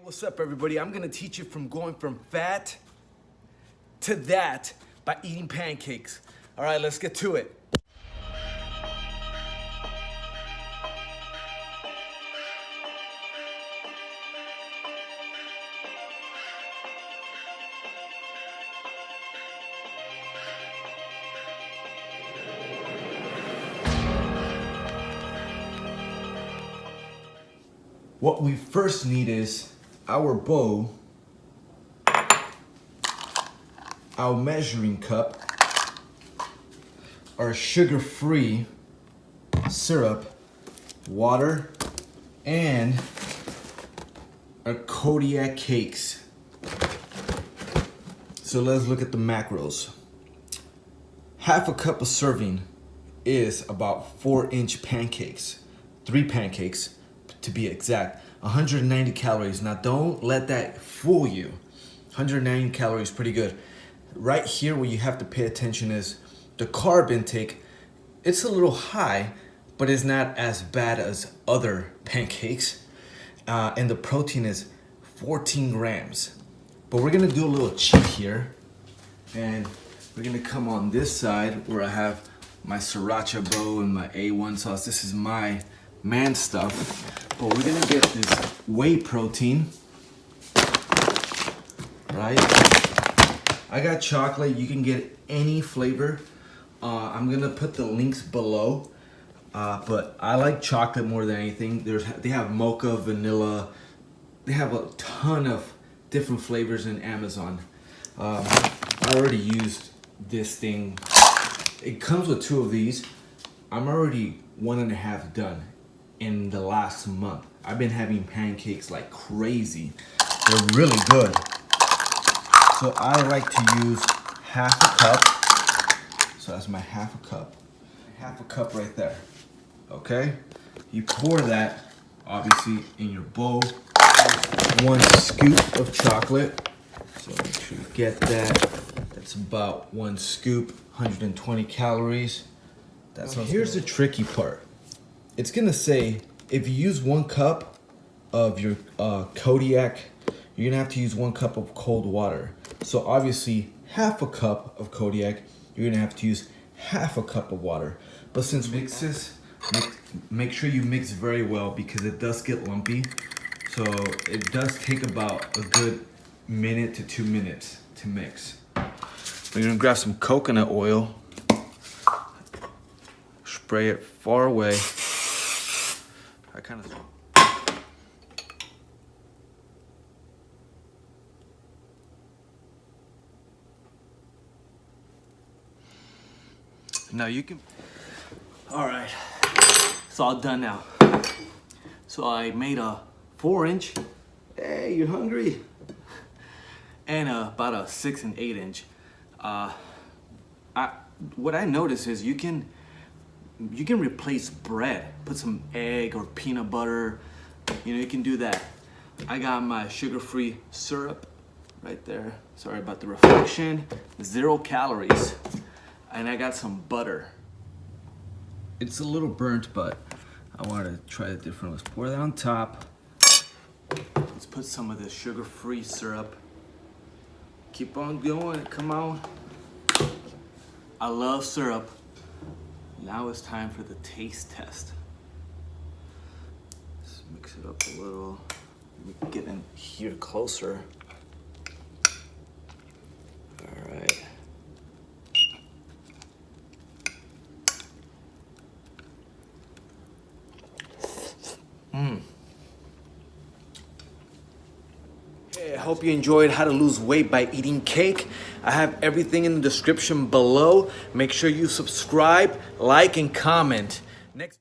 What's up, everybody? I'm gonna teach you from going from fat to that by eating pancakes. All right, let's get to it. What we first need is our bowl, our measuring cup, our sugar-free syrup, water, and our kodiak cakes. So let's look at the macros. Half a cup of serving is about 4-inch pancakes, 3 pancakes to be exact. 190 calories. Now don't let that fool you. 190 calories, pretty good. Right here where you have to pay attention is the carb intake. It's a little high, but it's not as bad as other pancakes. And the protein is 14 grams. But we're gonna do a little cheat here. And we're gonna come on this side where I have my sriracha bowl and my A1 sauce. This is my man stuff. But we're gonna get this whey protein, right? I got chocolate. You can get any flavor. I'm gonna put the links below. But I like chocolate more than anything. They have mocha, vanilla. They have a ton of different flavors in Amazon. I already used this thing. It comes with 2 of these. I'm already 1.5 done in the last month. I've been having pancakes like crazy. They're really good. So I like to use half a cup. So that's my half a cup. Half a cup right there. Okay? You pour that, obviously, in your bowl. 1 scoop of chocolate. So make sure you get that. That's about 1 scoop, 120 calories. Here's the tricky part. It's gonna say, if you use 1 cup of your kodiak, you're gonna have to use 1 cup of cold water. So obviously, half a cup of kodiak, you're gonna have to use half a cup of water. But since make sure you mix very well because it does get lumpy. So it does take about a good 1 to 2 minutes to mix. We're gonna grab some coconut oil, spray it far away. I kind of. Now you can. All right, it's all done now. So I made a 4-inch. Hey, you hungry? And about a 6 and 8 inch. What I noticed is you can replace bread, put some egg or peanut butter, you can do that. I got my sugar-free syrup right there. Sorry about the reflection. 0 calories. And I got some butter. It's a little burnt, but I wanted to try it different. Let's pour that on top. Let's put some of this sugar-free syrup. Keep on going, come on. I love syrup. Now it's time for the taste test. Let's mix it up a little. Let me get in here closer. All right. Hey, I hope you enjoyed how to lose weight by eating cake. I have everything in the description below. Make sure you subscribe, like, and comment. Next.